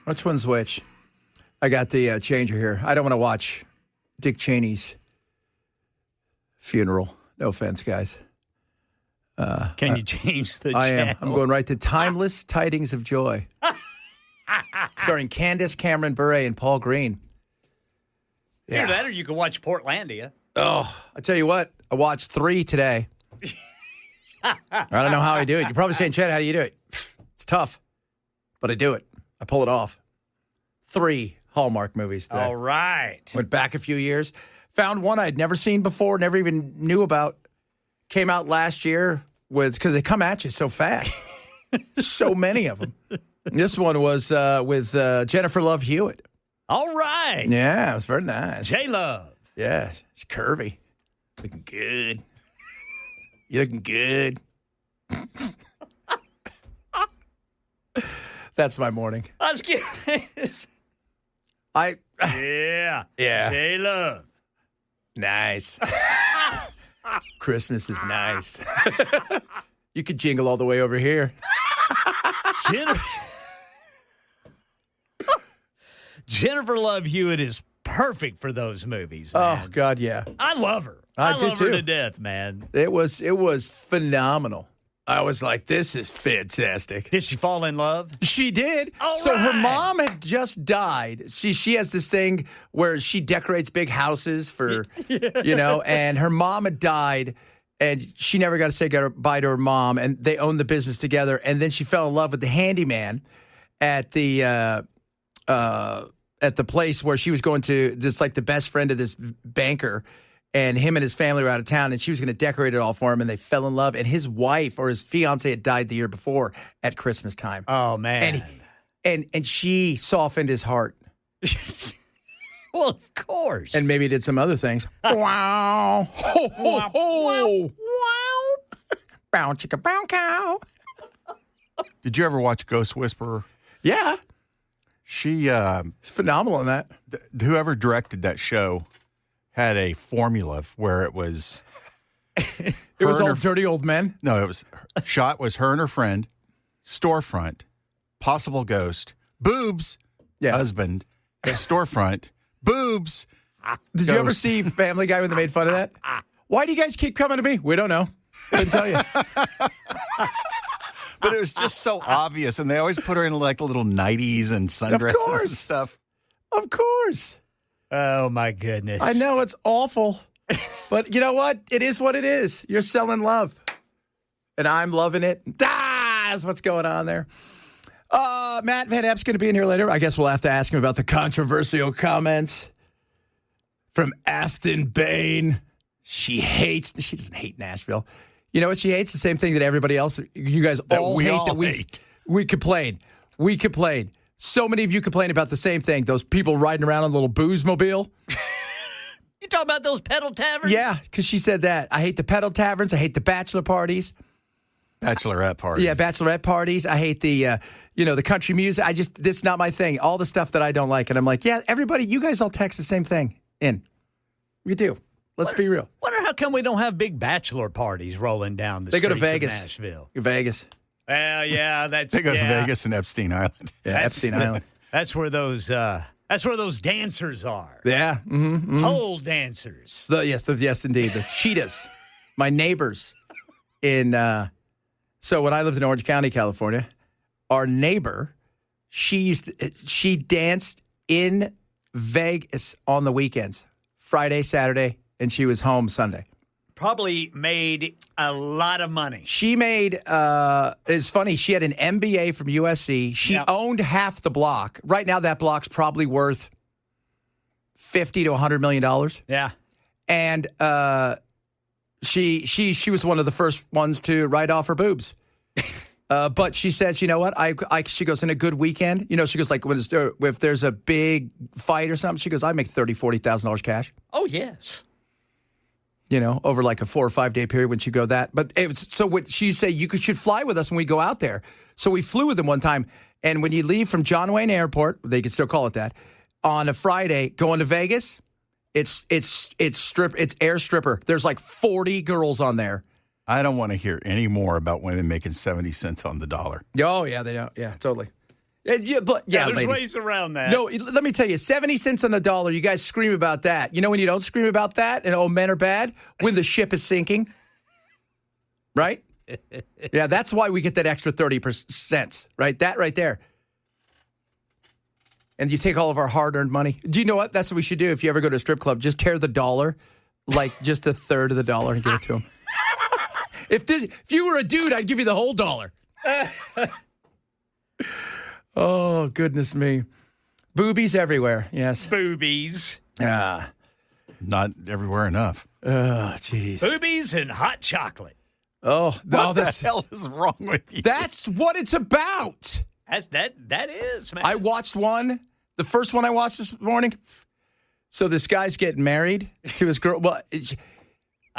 Which one's which? I got the changer here. I don't want to watch Dick Cheney's funeral. No offense, guys. Can you change the channel? I am. I'm going right to Timeless Tidings of Joy. Starring Candace Cameron Bure and Paul Green. Either that or you can watch Portlandia. Oh, I tell you what. I watched 3 today. I don't know how I do it. You're probably saying, Chad, how do you do it? It's tough, but I do it. I pull it off. 3 Hallmark movies today. All right. Went back a few years. Found one I'd never seen before, never even knew about. Came out last year because they come at you so fast. So many of them. This one was with Jennifer Love Hewitt. All right. Yeah, it was very nice. J-Love. Yeah, she's curvy. Looking good. You looking good. That's my morning. I was curious. Yeah. J-Love. Nice. Christmas is nice. You could jingle all the way over here. Jennifer Love Hewitt is perfect for those movies, man. Oh, God, yeah. I love her. I love do her too. to death, man. It was phenomenal. I was like, this is fantastic. Did she fall in love? She did. All so right. her mom had just died. She has this thing where she decorates big houses for, and her mom had died, and she never got to say goodbye to her mom, and they owned the business together. And then she fell in love with the handyman at the place where she was going to, just like the best friend of this banker. And him and his family were out of town, and she was going to decorate it all for him, and they fell in love. And his wife or his fiance had died the year before at Christmas time. Oh, man. And she softened his heart. Well, of course. And maybe did some other things. Wow. Ho, ho, ho. Wow. Bow, chicka, bow, cow. Did you ever watch Ghost Whisperer? Yeah. She, It's phenomenal in that. whoever directed that show had a formula where it was. It was all dirty old men. No, it was shot was her and her friend, storefront, possible ghost, boobs, husband, storefront, boobs. Did you ever see Family Guy when they made fun of that? Why do you guys keep coming to me? We don't know. Couldn't tell you. But it was just so obvious, and they always put her in like little nighties and sundresses and stuff. Of course. Oh, my goodness. I know it's awful, but you know what? It is what it is. You're selling love, and I'm loving it. That's what's going on there. Matt Van Epps going to be in here later. I guess we'll have to ask him about the controversial comments from Afton Bain. She doesn't hate Nashville. You know what she hates? The same thing that everybody else, you guys all hate. We complain. We complain. So many of you complain about the same thing. Those people riding around on a little booze mobile. You talking about those pedal taverns? Yeah, because she said that. I hate the pedal taverns. I hate the bachelor parties. Bachelorette parties. Yeah, bachelorette parties. I hate the, the country music. This is not my thing. All the stuff that I don't like. And I'm like, yeah, everybody, you guys all text the same thing in. You do. Let's be real. Wonder how come we don't have big bachelor parties rolling down the They streets go to Vegas. of Nashville. Vegas. Well, yeah, that's They go to Vegas and Epstein Island. Yeah, Epstein Island. That's where those dancers are. Yeah. Mm-hmm. Pole dancers. Yes, indeed. The cheetahs. My neighbors so when I lived in Orange County, California, our neighbor, she danced in Vegas on the weekends, Friday, Saturday, and she was home Sunday. Probably made a lot of money. She made, it's funny, she had an MBA from USC. She owned half the block. Right now, that block's probably worth $50 to $100 million. Yeah. And she was one of the first ones to write off her boobs. But she says, you know what? She goes, in a good weekend, she goes, like, if there's a big fight or something, she goes, I make $30,000, $40,000 cash. Oh, yes. Over like a 4 or 5 day period when you go that. But it was, so what she say, you should fly with us when we go out there. So we flew with them one time. And when you leave from John Wayne Airport, they can still call it that, on a Friday, going to Vegas, it's air stripper. There's like 40 girls on there. I don't want to hear any more about women making 70 cents on the dollar. Oh, yeah, they don't. Yeah, totally. There's ladies. ways around that. No, let me tell you, 70 cents on the dollar, you guys scream about that. You know when you don't scream about that and, men are bad? When the ship is sinking. Right? Yeah, that's why we get that extra 30%, right? That right there. And you take all of our hard-earned money. Do you know what? That's what we should do if you ever go to a strip club. Just tear the dollar, like just a third of the dollar and give it to them. If you were a dude, I'd give you the whole dollar. Oh, goodness me. Boobies everywhere, yes. Boobies. Ah. Not everywhere enough. Oh, jeez. Boobies and hot chocolate. Oh, What the hell is wrong with you? That's what it's about. That is, man. I watched one, the first one I watched this morning. So this guy's getting married to his girl. Well,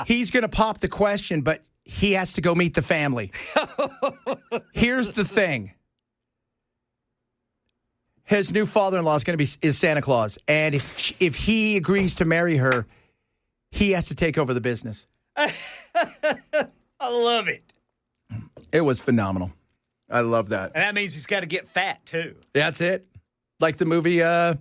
he's going to pop the question, but he has to go meet the family. Here's the thing. His new father-in-law is going to be Santa Claus. And if he agrees to marry her, he has to take over the business. I love it. It was phenomenal. I love that. And that means he's got to get fat, too. That's it. Like the movie The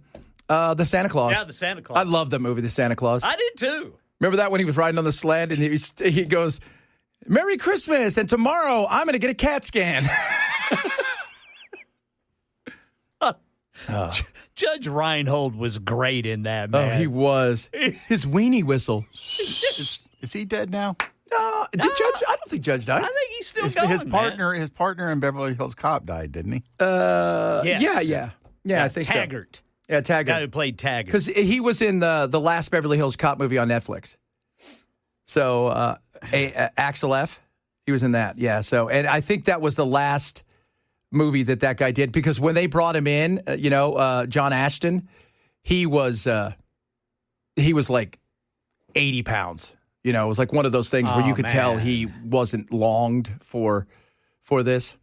Santa Claus. Yeah, The Santa Claus. I love that movie, The Santa Claus. I did, too. Remember that when he was riding on the sled and he goes, Merry Christmas, and tomorrow I'm going to get a CAT scan. Judge Reinhold was great in that, man. Oh, he was. His weenie whistle. Is he dead now? No, Judge? I don't think Judge died. I think he's still going, His partner in Beverly Hills Cop died, didn't he? Yes. Yeah, I think Taggart. so. Yeah, Taggart. Guy who played Taggart. Because he was in the last Beverly Hills Cop movie on Netflix. So, Axel F., he was in that. Yeah, so, and I think that was the last movie that guy did, because when they brought him in, John Ashton, he was like 80 pounds. It was like one of those things where you could tell he wasn't longed for this.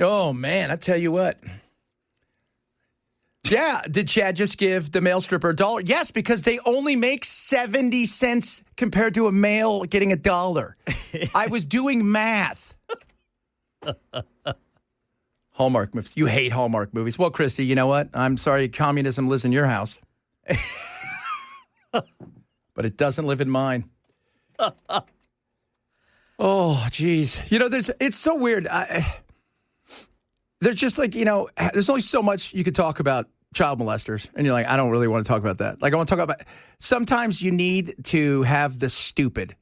Oh, man, I tell you what. Yeah, did Chad just give the male stripper $1? Yes, because they only make 70 cents compared to a male getting $1. I was doing math. Hallmark movies. You hate Hallmark movies. Well, Christy, you know what? I'm sorry communism lives in your house. But it doesn't live in mine. Oh, geez. It's so weird. There's just like, there's only so much you could talk about child molesters. And you're like, I don't really want to talk about that. Like, I want to talk about, sometimes you need to have the stupid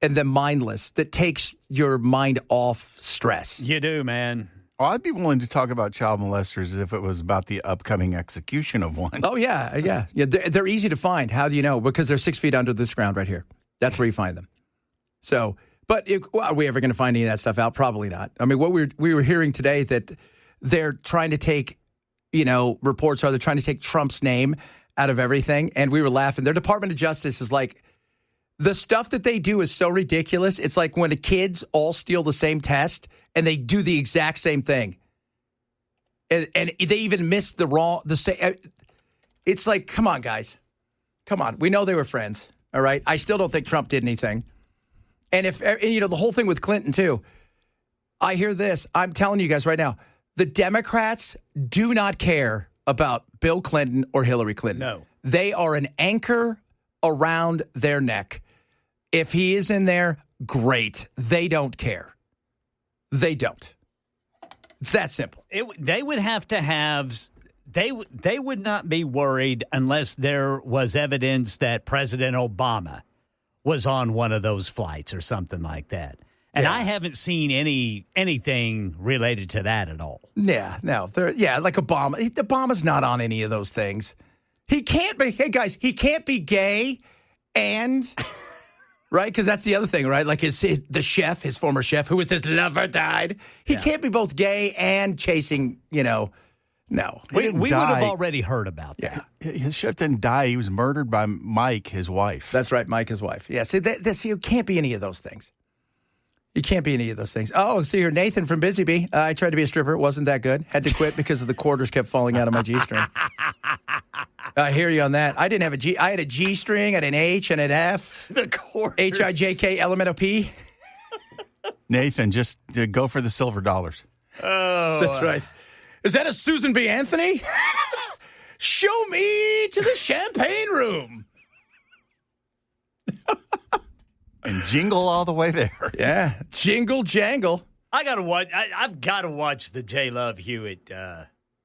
and the mindless that takes your mind off stress. You do, man. Well, I'd be willing to talk about child molesters if it was about the upcoming execution of one. Oh, yeah. They're easy to find. How do you know? Because they're 6 feet under this ground right here. That's where you find them. So, but are we ever going to find any of that stuff out? Probably not. I mean, what we were hearing today that they're trying to take, reports are they're trying to take Trump's name out of everything. And we were laughing. Their Department of Justice is like, the stuff that they do is so ridiculous. It's like when the kids all steal the same test and they do the exact same thing. And they even miss the same. It's like, come on, guys. Come on. We know they were friends. All right. I still don't think Trump did anything. And the whole thing with Clinton, too. I hear this. I'm telling you guys right now, the Democrats do not care about Bill Clinton or Hillary Clinton. No. They are an anchor around their neck. If he is in there, great. They don't care. They don't. It's that simple. They would have to have. They would not be worried unless there was evidence that President Obama was on one of those flights or something like that. And I haven't seen anything related to that at all. Yeah, no. Like Obama. Obama's not on any of those things. He can't be. Hey, guys, he can't be gay and... Right? Because that's the other thing, right? Like his former chef, who was his lover, died. He can't be both gay and chasing, no. We would have already heard about that. Yeah. His chef didn't die. He was murdered by Mike, his wife. That's right, Mike, his wife. Yeah, see, you can't be any of those things. You can't be any of those things. Oh, see here, Nathan from Busy Bee. I tried to be a stripper. It wasn't that good. Had to quit because of the quarters kept falling out of my G-string. I hear you on that. I didn't have a G. I had a G-string, and an H, and an F. The quarters. H-I-J-K, element of P. Nathan, just go for the silver dollars. Oh. That's right. Is that a Susan B. Anthony? Show me to the champagne room. And jingle all the way there. Yeah, jingle jangle. I've got to watch the J. Love Hewitt.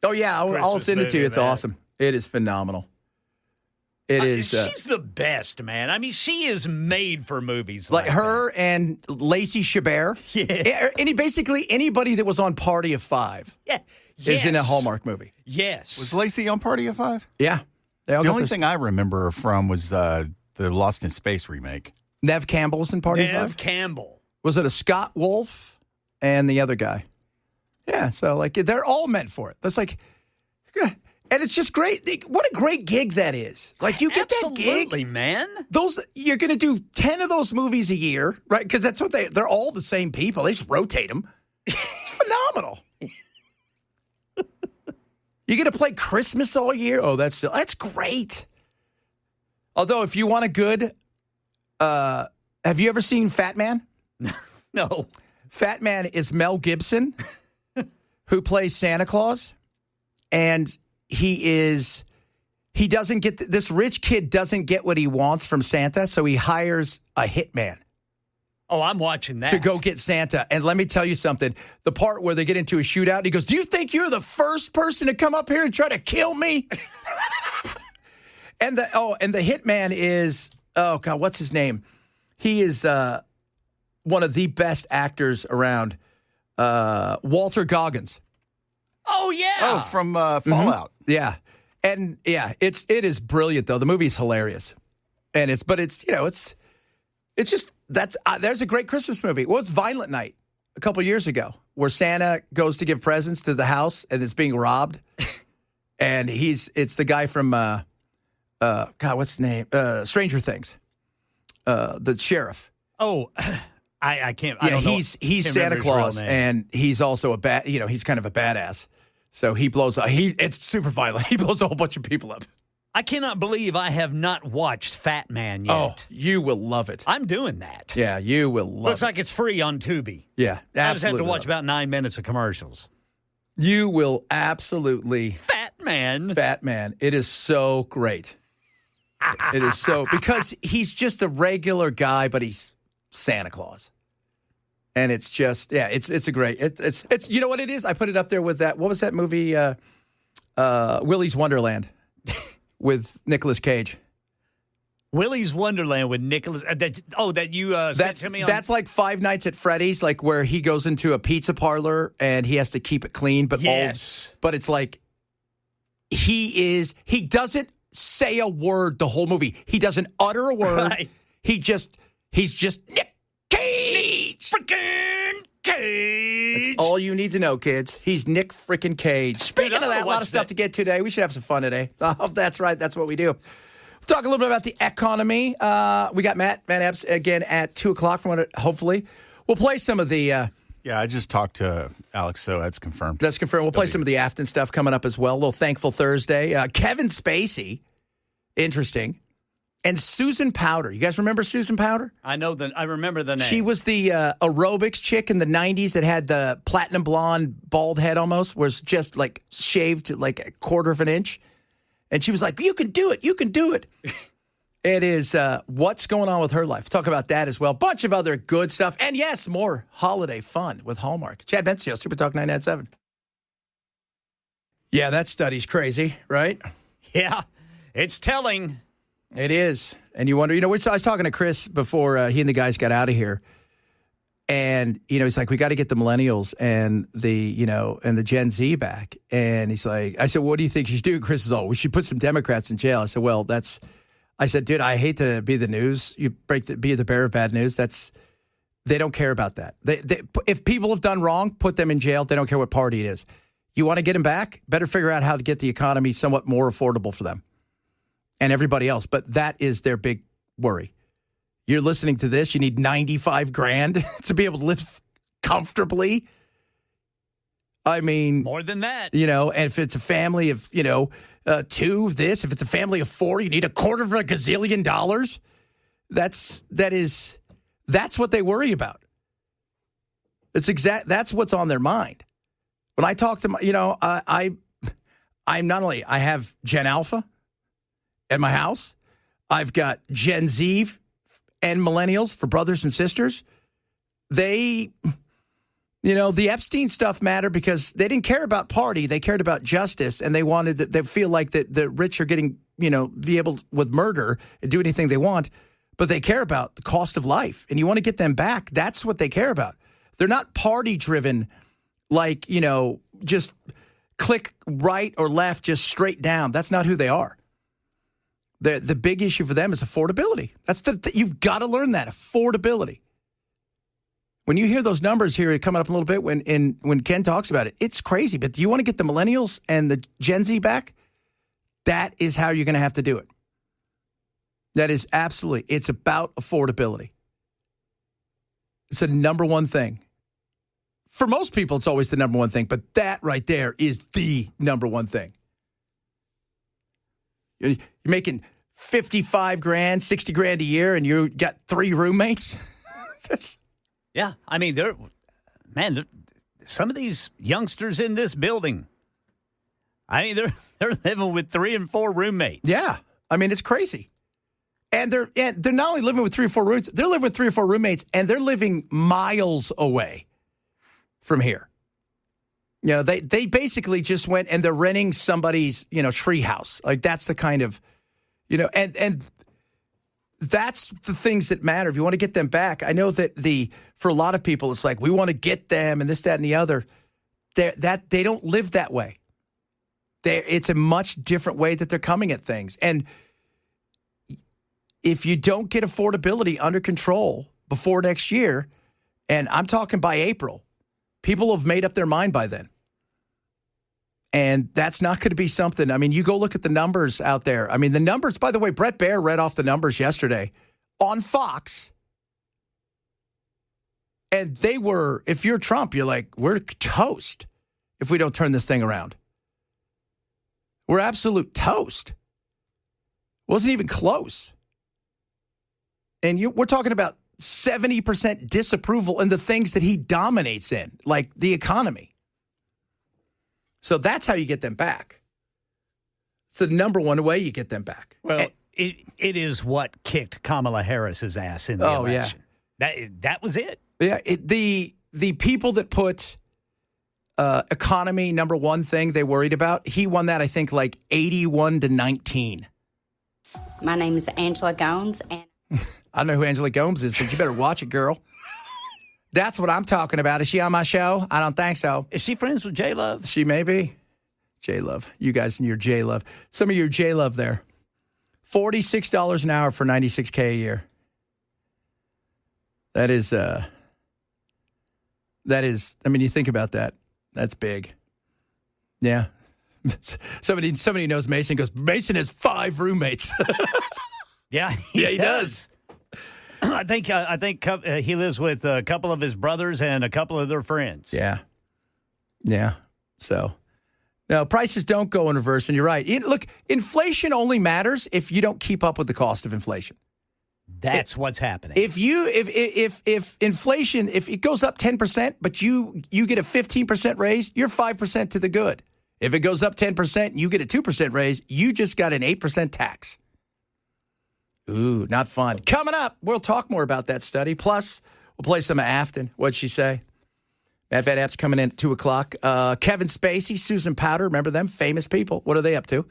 Oh yeah, I'll send it to you. It's awesome. It is phenomenal. It is. She's the best, man. I mean, she is made for movies like her and Lacey Chabert. Yeah. Basically anybody that was on Party of Five. Yeah. Is in a Hallmark movie. Yes. Was Lacey on Party of Five? Yeah. The only thing I remember her from was the Lost in Space remake. Nev Campbell's in Party of Five? Nev Campbell. Was it a Scott Wolf and the other guy? Yeah, so like they're all meant for it. That's like, and it's just great. What a great gig that is. Like you get that gig. Absolutely, man. You're going to do 10 of those movies a year, right? Because that's what they're all the same people. They just rotate them. It's phenomenal. You get to play Christmas all year? Oh, that's great. Although, if you want a good, have you ever seen Fat Man? No. Fat Man is Mel Gibson, who plays Santa Claus, and this rich kid doesn't get what he wants from Santa, so he hires a hitman. Oh, I'm watching that. To go get Santa. And let me tell you something. The part where they get into a shootout, he goes, do you think you're the first person to come up here and try to kill me? and the hitman is, oh, God, what's his name? He is one of the best actors around, Walter Goggins. Oh, yeah. Oh, from Fallout. Mm-hmm. Yeah. And, yeah, it is brilliant, though. The movie's hilarious. And it's just, there's a great Christmas movie. It was Violent Night a couple years ago where Santa goes to give presents to the house and it's being robbed. And it's the guy from, God, what's his name? Stranger Things. The sheriff. Oh, I can't. Yeah, I don't know. He's Santa Claus and he's also he's kind of a badass. So he blows up. It's super violent. He blows a whole bunch of people up. I cannot believe I have not watched Fat Man yet. Oh, you will love it. I'm doing that. Yeah, you will love it. Looks like it's free on Tubi. Yeah, absolutely. I just have to watch about 9 minutes of commercials. You will absolutely. Fat Man. It is so great. It is so, because he's just a regular guy, but he's Santa Claus. And it's just, yeah, it's a great, it's you know what it is? I put it up there with that, what was that movie, Willy's Wonderland with Nicolas Cage. Willy's Wonderland with Nicolas, that you sent to me on? That's like Five Nights at Freddy's, like where he goes into a pizza parlor and he has to keep it clean, but but it's like, he doesn't say a word the whole movie. He doesn't utter a word. Right. He's just Nick Cage. Freaking Cage. That's all you need to know, kids. He's Nick freaking Cage. Speaking of that, a lot of stuff to get to today. We should have some fun today. Oh, that's right. That's what we do. We'll talk a little bit about the economy. We got Matt Van Epps again at 2 o'clock. Hopefully, we'll play some of the. Yeah, I just talked to Alex, so that's confirmed. That's confirmed. We'll play some of the Afton stuff coming up as well. A little Thankful Thursday. Kevin Spacey, interesting. And Susan Powder. You guys remember Susan Powder? I remember the name. She was the aerobics chick in the 90s that had the platinum blonde bald head almost, was just like shaved to like a quarter of an inch. And she was like, you can do it. You can do it. It is what's going on with her life. Talk about that as well. Bunch of other good stuff. And yes, more holiday fun with Hallmark. Chad Benson, Super Talk 997. Yeah, that study's crazy, right? Yeah, it's telling. It is. And you wonder, I was talking to Chris before he and the guys got out of here. And, he's like, we got to get the millennials and the Gen Z back. And he's like, I said, what do you think you should do? Chris is we should put some Democrats in jail. I said, I said, dude, I hate to be the news. You be the bearer of bad news. They don't care about that. If people have done wrong, put them in jail. They don't care what party it is. You want to get them back? Better figure out how to get the economy somewhat more affordable for them and everybody else. But that is their big worry. You're listening to this. You need $95,000 to be able to live comfortably. I mean, more than that, and if it's a family of, two, if it's a family of four, you need $250 gazillion. That's what they worry about. That's what's on their mind. When I talk to I'm not only, I have Gen Alpha at my house. I've got Gen Z and millennials for brothers and sisters. The Epstein stuff mattered because they didn't care about party. They cared about justice, and they wanted they feel like that the rich are getting, be able with murder and do anything they want, but they care about the cost of life, and you want to get them back. That's what they care about. They're not party driven, like, just click right or left, just straight down. That's not who they are. The big issue for them is affordability. That's you've got to learn that, affordability. When you hear those numbers here coming up a little bit, when Ken talks about it, it's crazy. But do you want to get the millennials and the Gen Z back? That is how you're going to have to do it. That is absolutely, it's about affordability. It's the number one thing. For most people, it's always the number one thing, but that right there is the number one thing. You're making 55 grand, 60 grand a year, and you got 3 roommates. Yeah, I mean, some of these youngsters in this building, I mean, they're living with 3 and 4 roommates. Yeah, I mean, it's crazy. And they're not only living with 3 or 4 roommates, they're living with 3 or 4 roommates, and they're living miles away from here. They basically just went and they're renting somebody's, tree house. Like, that's the kind of, and that's the things that matter. If you want to get them back, I know that for a lot of people, it's like, we want to get them and this, that, and the other. They don't live that way. It's a much different way that they're coming at things. And if you don't get affordability under control before next year, and I'm talking by April, people have made up their mind by then. And that's not going to be something. I mean, you go look at the numbers out there. I mean, the numbers, by the way, Brett Baer read off the numbers yesterday on Fox. And they were, if you're Trump, you're like, we're toast if we don't turn this thing around. We're absolute toast. Wasn't even close. And we're talking about 70% disapproval in the things that he dominates in, like the economy. So that's how you get them back. It's the number one way you get them back. Well, it is what kicked Kamala Harris's ass in the election. Yeah. That was it. Yeah, the people that put economy number one thing they worried about, he won that, I think, like 81-19. My name is Angela Gomes, and I don't know who Angela Gomes is, but you better watch it, girl. That's what I'm talking about. Is she on my show? I don't think so. Is she friends with J-Love? She may be. J-Love. You guys and your J-Love. Some of your J-Love there. $46 an hour for $96K a year. That is, I mean, you think about that. That's big. Yeah. Somebody knows Mason goes, Mason has 5 roommates. Yeah, he does. I think he lives with a couple of his brothers and a couple of their friends. Yeah. Yeah. So, no, prices don't go in reverse, and you're right. Look, inflation only matters if you don't keep up with the cost of inflation. That's what's happening. If inflation, if it goes up 10%, but you get a 15% raise, you're 5% to the good. If it goes up 10% and you get a 2% raise, you just got an 8% tax. Ooh, not fun. Coming up, we'll talk more about that study. Plus, we'll play some of Afton. What'd she say? Matt Van App's coming in at 2 o'clock. Kevin Spacey, Susan Powter, remember them? Famous people. What are they up to?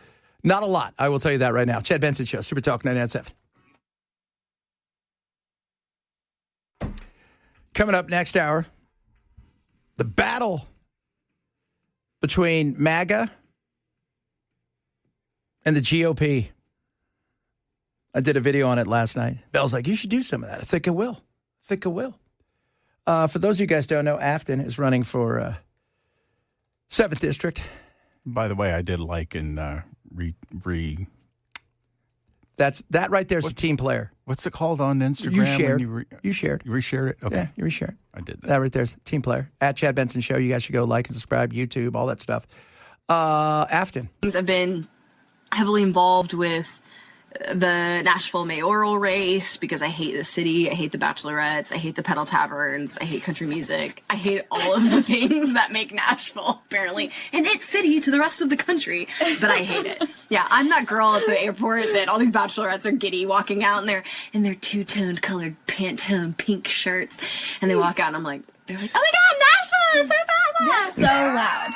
Not a lot. I will tell you that right now. Chad Benson Show, Super Talk 99.7. Coming up next hour, the battle between MAGA and the GOP. I did a video on it last night. Bell's like, you should do some of that. I think I will. For those of you guys who don't know, Afton is running for 7th District. By the way, I did like and That right there is a team player. What's it called on Instagram? You shared. You shared. You reshared it? Okay. Yeah, you reshared it. I did that. That right there is a team player. At Chad Benson Show. You guys should go like and subscribe, YouTube, all that stuff. Afton. I've been heavily involved with the Nashville mayoral race because I hate the city. I hate the bachelorettes. I hate the pedal taverns. I hate country music. I hate all of the things that make Nashville apparently an it city to the rest of the country, but I hate it. Yeah, I'm that girl at the airport that all these bachelorettes are giddy walking out in their two-toned colored Pantone pink shirts, and they walk out and they're like, oh my God, Nashville is so bad. They're so loud.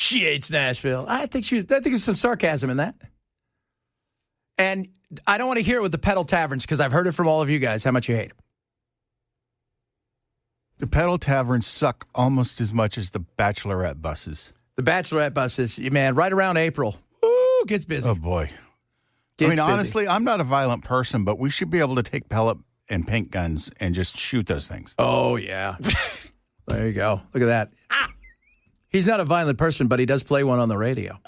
She hates Nashville. I think there's some sarcasm in that. And I don't want to hear it with the pedal taverns because I've heard it from all of you guys how much you hate them. The pedal taverns suck almost as much as the bachelorette buses. The bachelorette buses, man, right around April. Ooh, gets busy. Oh, boy. Gets busy. Honestly, I'm not a violent person, but we should be able to take pellet and paint guns and just shoot those things. Oh, yeah. There you go. Look at that. He's not a violent person, but he does play one on the radio.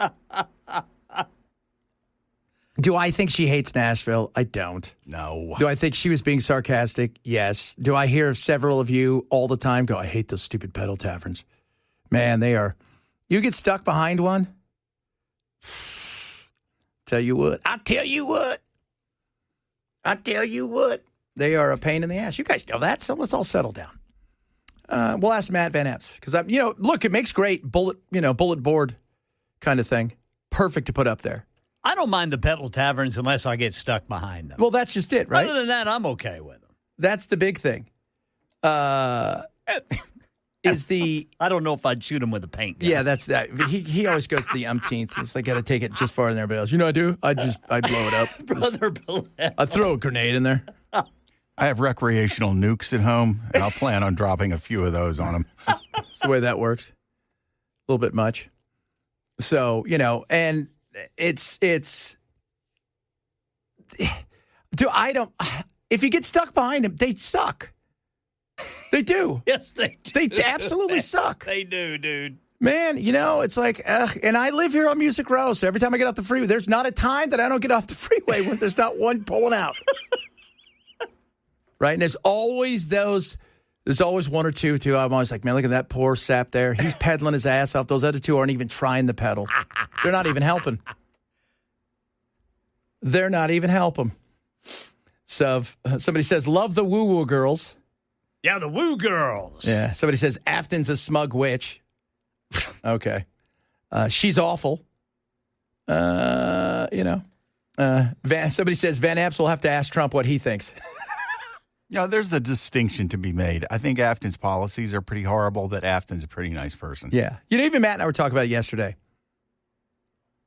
Do I think she hates Nashville? I don't. No. Do I think she was being sarcastic? Yes. Do I hear several of you all the time go, I hate those stupid pedal taverns? Man, they are. You get stuck behind one? Tell you what. I'll tell you what. I'll tell you what. They are a pain in the ass. You guys know that, so let's all settle down. We'll ask Matt Van Epps because look, it makes great bullet board kind of thing. Perfect to put up there. I don't mind the pedal taverns unless I get stuck behind them. Well, that's just it, right? Other than that, I'm okay with them. That's the big thing. Is the I don't know if I'd shoot him with a paint gun. Yeah, that's that. He always goes to the umpteenth. It's like got to take it just farther than everybody else. You know what I do? I'd blow it up. Brother Billette. I'd throw a grenade in there. I have recreational nukes at home, and I'll plan on dropping a few of those on them. That's the way that works. A little bit much. So, and it's if you get stuck behind them, they suck. They do. Yes, they do. They absolutely suck. They do, dude. Man, it's like, and I live here on Music Row, so every time I get off the freeway, there's not a time that I don't get off the freeway when there's not one pulling out. Right? And there's always one or two, too. I'm always like, man, look at that poor sap there. He's pedaling his ass off. Those other two aren't even trying to pedal. They're not even helping. They're not even helping. So somebody says, love the woo-woo girls. Yeah, the woo girls. Yeah. Somebody says, Afton's a smug witch. Okay. She's awful. Somebody says, Van Apps will have to ask Trump what he thinks. There's a distinction to be made. I think Afton's policies are pretty horrible, but Afton's a pretty nice person. Yeah. Even Matt and I were talking about it yesterday.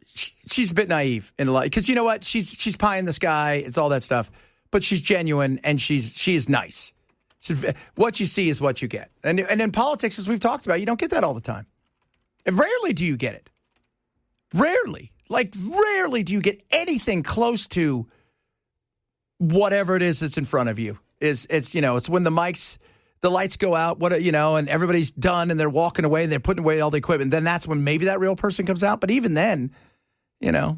She's a bit naive in life because you know what? She's pie in the sky. It's all that stuff, but she's genuine and she is nice. What you see is what you get. And in politics, as we've talked about, you don't get that all the time. And rarely do you get it. Rarely. Like rarely do you get anything close to whatever it is that's in front of you. It's when the lights go out, and everybody's done and they're walking away and they're putting away all the equipment. Then that's when maybe that real person comes out. But even then,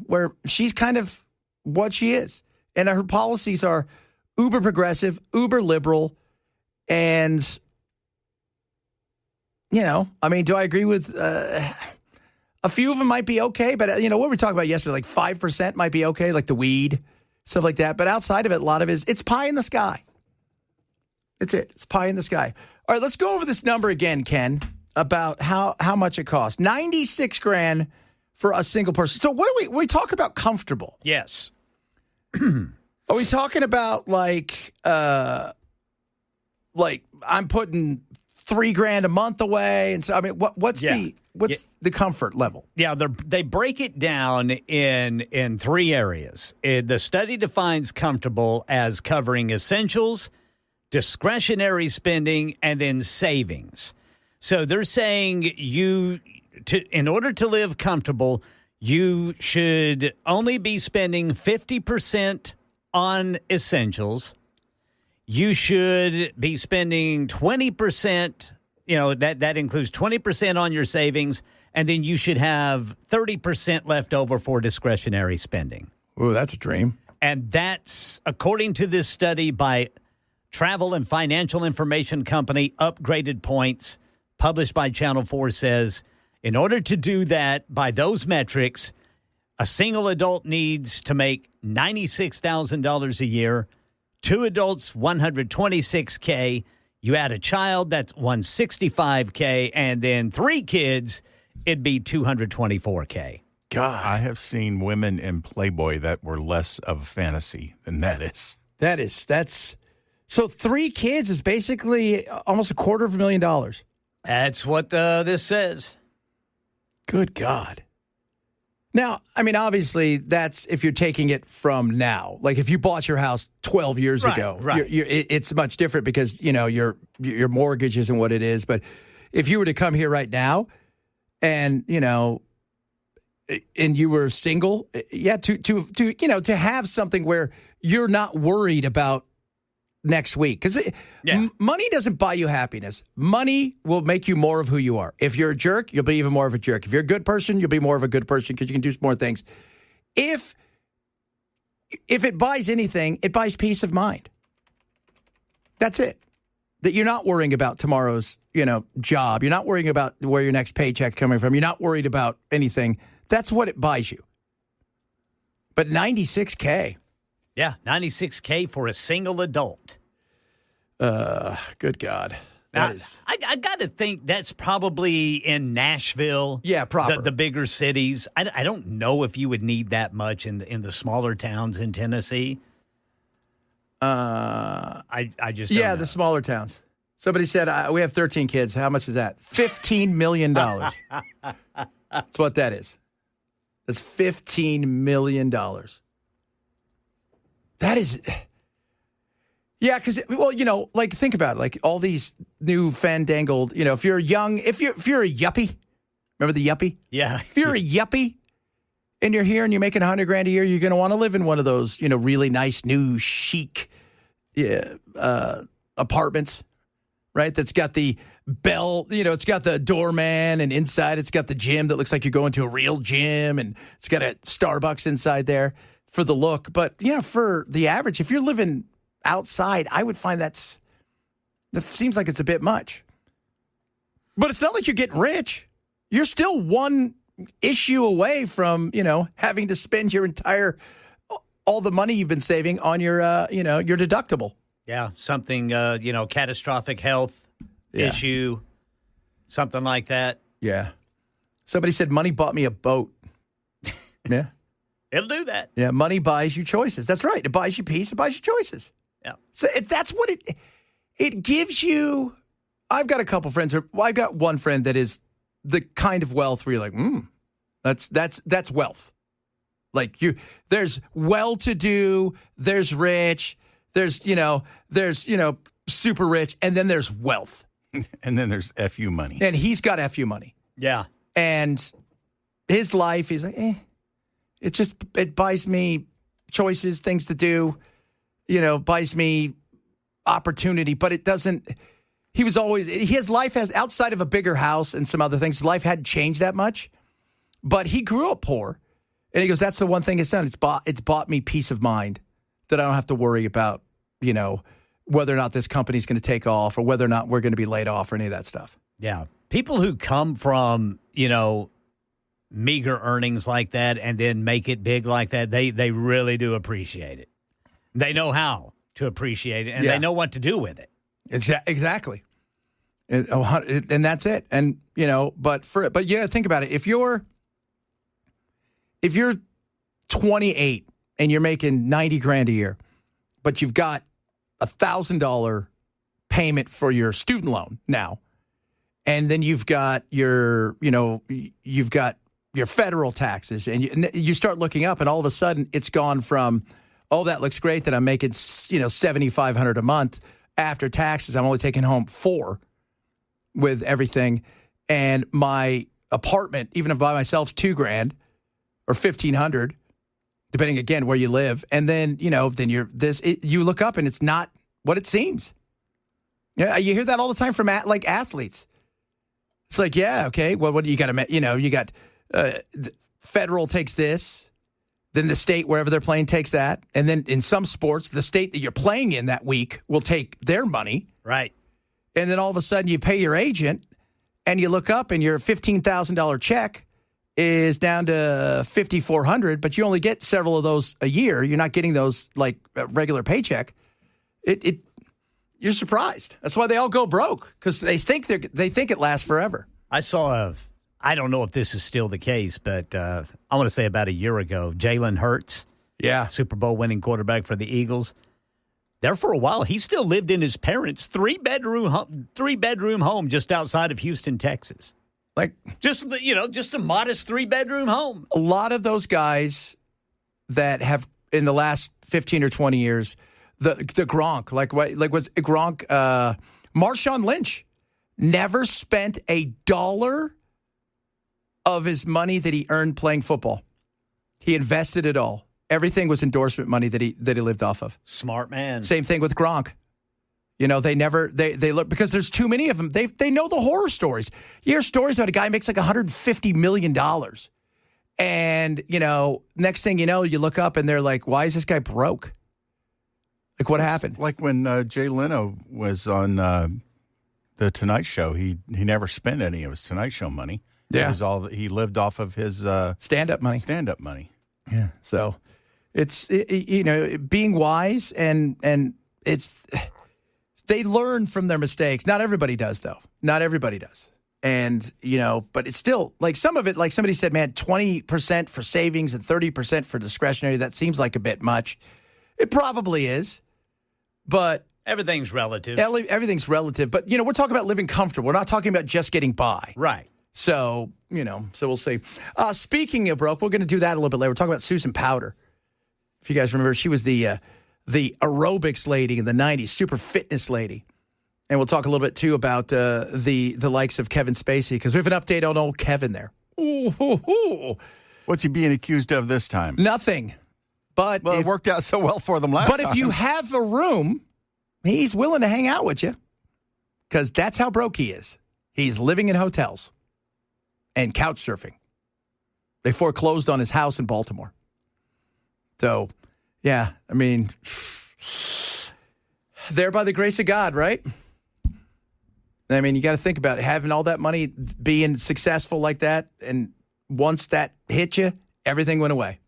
where she's kind of what she is. And her policies are uber progressive, uber liberal. And, do I agree with a few of them might be okay. But, what we were talking about yesterday, like 5% might be okay, like the weed, stuff like that. But outside of it, a lot of it it's pie in the sky. It's it. It's pie in the sky. All right, let's go over this number again, Ken, about how much it costs. $96,000 for a single person. So what are we talk about comfortable? Yes. Are we talking about like I'm putting $3,000 a month away? And so, what's the comfort level? Yeah, they break it down in three areas. The study defines comfortable as covering essentials, discretionary spending, and then savings. So they're saying in order to live comfortable, you should only be spending 50% on essentials. You should be spending 20%, that includes 20% on your savings, and then you should have 30% left over for discretionary spending. Ooh, that's a dream. And that's, according to this study by travel and financial information company Upgraded Points, published by Channel 4, says, in order to do that by those metrics, A single adult needs to make $96,000 a year. 2 adults, $126K. You add a child, that's $165K. And then 3 kids, it'd be $224K. God, I have seen women in Playboy that were less of a fantasy than that is. That's so 3 kids is basically almost $250,000. That's what this says. Good God. Now, I mean, obviously, that's if you're taking it from now. Like if you bought your house 12 years ago, it's much different because, your mortgage isn't what it is. But if you were to come here right now and, and you were single, to have something where you're not worried about next week. Because money doesn't buy you happiness. Money will make you more of who you are. If you're a jerk, you'll be even more of a jerk. If you're a good person, you'll be more of a good person because you can do more things. If it buys anything, it buys peace of mind. That's it. That you're not worrying about tomorrow's, job. You're not worrying about where your next paycheck's coming from. You're not worried about anything. That's what it buys you. But $96K. Yeah, $96K for a single adult. Good God. Now, I got to think that's probably in Nashville. Yeah, proper. The bigger cities. I don't know if you would need that much in the smaller towns in Tennessee. I just don't know. The smaller towns. Somebody said, we have 13 kids. How much is that? $15 million. That's what that is. That's $15 million. That is, because, think about it. Like all these new fandangled, if you're young, if you're a yuppie, remember the yuppie? Yeah. If you're a yuppie and you're here and you're making $100,000 a year, you're going to want to live in one of those, really nice, new, chic apartments, right? That's got the bell, it's got the doorman, and inside it's got the gym that looks like you're going to a real gym, and it's got a Starbucks inside there. For the look, but for the average, if you're living outside, I would find that seems like it's a bit much. But it's not like you're getting rich. You're still one issue away from having to spend all the money you've been saving on your your deductible. Yeah, something catastrophic health issue, something like that. Yeah. Somebody said money bought me a boat. Yeah. It'll do that. Yeah, money buys you choices. That's right. It buys you peace. It buys you choices. Yeah. So that's what it gives you. I've got a couple friends. I've got one friend that is the kind of wealth where you're like, that's wealth. Like there's well-to-do, there's rich, there's super rich, and then there's wealth. And then there's FU money. And he's got FU money. Yeah. And his life, he's like, it buys me choices, things to do, buys me opportunity, but it doesn't. His life has, outside of a bigger house and some other things, his life hadn't changed that much, but he grew up poor. And he goes, that's the one thing it's done. It's bought me peace of mind that I don't have to worry about, whether or not this company's going to take off or whether or not we're going to be laid off or any of that stuff. Yeah. People who come from, meager earnings like that and then make it big like that, they really do appreciate it. They know how to appreciate it, and they know what to do with it. Exactly. And that's it. And, but you got to think about it. If you're 28 and you're making $90,000 a year, but you've got $1,000 payment for your student loan now, and then you've got your federal taxes, and you start looking up, and all of a sudden it's gone from, that looks great that I'm making, $7,500 a month after taxes. I'm only taking home $4,000 with everything, and my apartment, even if by myself, is $2,000 or $1,500, depending again where you live. And then you look up and it's not what it seems. Yeah, you hear that all the time from athletes. It's like, yeah, okay, well, what do you got to, you got. The federal takes this, then the state wherever they're playing takes that, and then in some sports, the state that you're playing in that week will take their money. Right. And then all of a sudden you pay your agent, and you look up and your $15,000 check is down to 5,400, but you only get several of those a year. You're not getting those like a regular paycheck. You're surprised. That's why they all go broke, because they think it lasts forever. I don't know if this is still the case, but I want to say about a year ago, Jalen Hurts, Super Bowl winning quarterback for the Eagles. There for a while, he still lived in his parents' three-bedroom home just outside of Houston, Texas. Like just a modest 3-bedroom home. A lot of those guys that have in the last 15 or 20 years, the Gronk, was Gronk, Marshawn Lynch never spent $1 of his money that he earned playing football. He invested it all. Everything was endorsement money that he lived off of. Smart man. Same thing with Gronk. They look, because there's too many of them. They know the horror stories. You hear stories about a guy makes like $150 million. And, next thing you know, you look up and they're like, why is this guy broke? Like, what happened? Like when Jay Leno was on the Tonight Show, he never spent any of his Tonight Show money. Yeah. He lived off of his stand-up money. Stand-up money. Yeah. So it's, being wise and it's, they learn from their mistakes. Not everybody does, though. Not everybody does. And, but it's still, like some of it, like somebody said, man, 20% for savings and 30% for discretionary. That seems like a bit much. It probably is, but. Everything's relative. Everything's relative. But, we're talking about living comfortable. We're not talking about just getting by. Right. So, so we'll see. Speaking of broke, we're going to do that a little bit later. We're talking about Susan Powder. If you guys remember, she was the aerobics lady in the 90s, super fitness lady. And we'll talk a little bit, too, about the likes of Kevin Spacey, because we have an update on old Kevin there. Ooh. What's he being accused of this time? Nothing. But it worked out so well for them last time. But if you have a room, he's willing to hang out with you, because that's how broke he is. He's living in hotels and couch surfing. They foreclosed on his house in Baltimore. So, yeah, I mean, there by the grace of God, right? I mean, you got to think about it. Having all that money, being successful like that, and once that hit you, everything went away.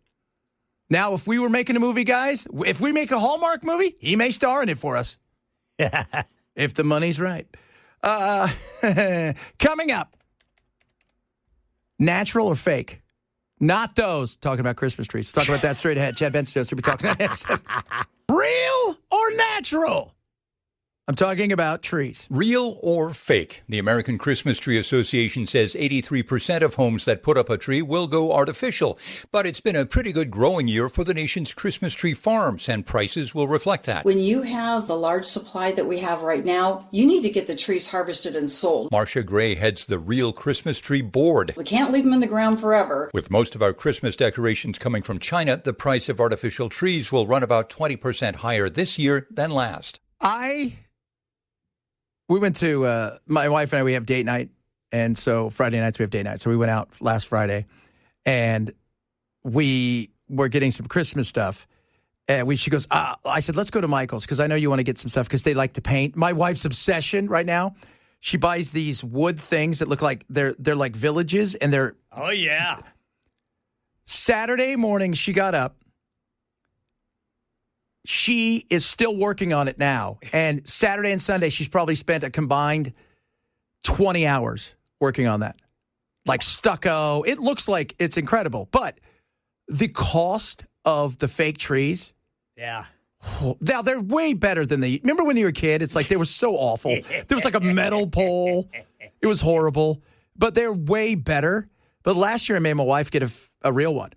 Now, if we were making a movie, guys, if we make a Hallmark movie, he may star in it for us. If the money's right. Coming up, natural or fake? Not those. Talking about Christmas trees. We'll talk about that straight ahead. Chad Benson will be talking about it. Real or natural? I'm talking about trees. Real or fake? The American Christmas Tree Association says 83% of homes that put up a tree will go artificial. But it's been a pretty good growing year for the nation's Christmas tree farms, and prices will reflect that. When you have the large supply that we have right now, you need to get the trees harvested and sold. Marcia Gray heads the Real Christmas Tree Board. We can't leave them in the ground forever. With most of our Christmas decorations coming from China, the price of artificial trees will run about 20% higher this year than last. We went to, my wife and I, we have date night. And so Friday nights we have date night. So we went out last Friday and we were getting some Christmas stuff. And she goes, I said, let's go to Michael's because I know you want to get some stuff because they like to paint. My wife's obsession right now, she buys these wood things that look like they're like villages and they're. Oh, yeah. Saturday morning, she got up. She is still working on it now. And Saturday and Sunday, she's probably spent a combined 20 hours working on that. Like stucco. It looks like it's incredible. But the cost of the fake trees. Yeah. Now, they're way better than remember when you were a kid? It's like they were so awful. There was like a metal pole. It was horrible. But they're way better. But last year, I made my wife get a real one.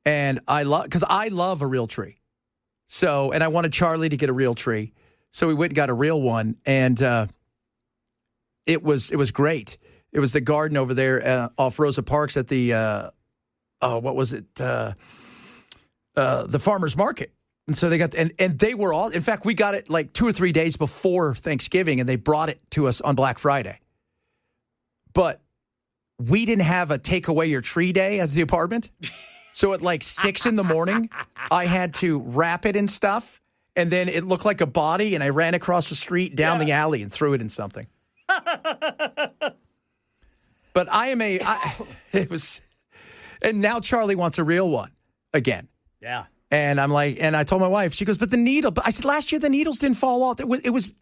And because I love a real tree. So, and I wanted Charlie to get a real tree. So we went and got a real one. And it was great. It was the garden over there off Rosa Parks at the, what was it? The farmer's market. And so they got, and they were all, in fact, we got it like 2 or 3 days before Thanksgiving and they brought it to us on Black Friday. But we didn't have a take away your tree day at the apartment. So at like 6 a.m, I had to wrap it in stuff, and then it looked like a body, and I ran across the street down the alley and threw it in something. But But it was, and now Charlie wants a real one again. Yeah. And I'm like, and I told my wife, she goes, but the needle, but I said, last year the needles didn't fall off. It was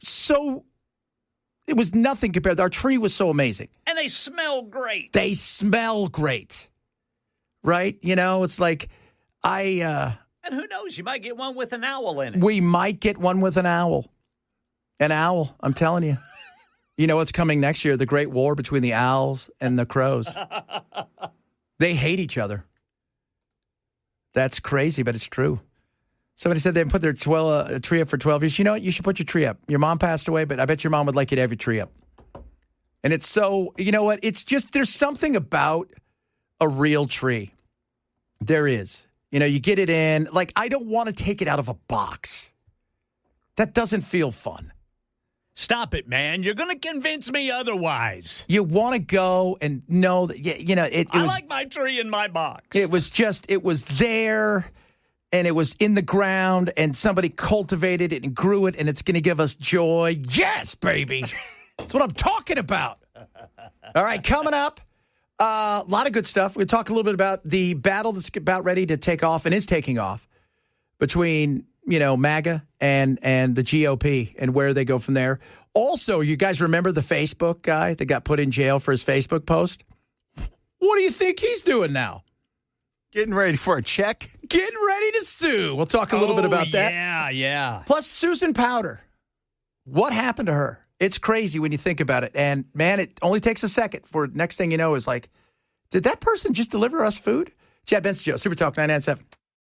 nothing compared. Our tree was so amazing. And they smell great. They smell great. Right? You know, it's like, and who knows, you might get one with an owl in it. We might get one with an owl. An owl, I'm telling you. You know what's coming next year? The great war between the owls and the crows. They hate each other. That's crazy, but it's true. Somebody said they put their tree up for 12 years. You know what? You should put your tree up. Your mom passed away, but I bet your mom would like you to have your tree up. And it's so, you know what? It's just, there's something about a real tree. There is. You know, you get it in. Like, I don't want to take it out of a box. That doesn't feel fun. Stop it, man. You're going to convince me otherwise. You want to go and know that, you know, I like my tree in my box. It was there, and it was in the ground, and somebody cultivated it and grew it, and it's going to give us joy. Yes, baby. That's what I'm talking about. All right, coming up, a lot of good stuff. We'll talk a little bit about the battle that's about ready to take off and is taking off between, you know, MAGA and the GOP and where they go from there. Also, you guys remember the Facebook guy that got put in jail for his Facebook post? What do you think he's doing now? Getting ready for a check? Getting ready to sue. We'll talk a little bit about that. Yeah. Plus, Susan Powder. What happened to her? It's crazy when you think about it. And, man, it only takes a second for next thing you know is like, did that person just deliver us food? Chad Benson Show, Super Talk 997.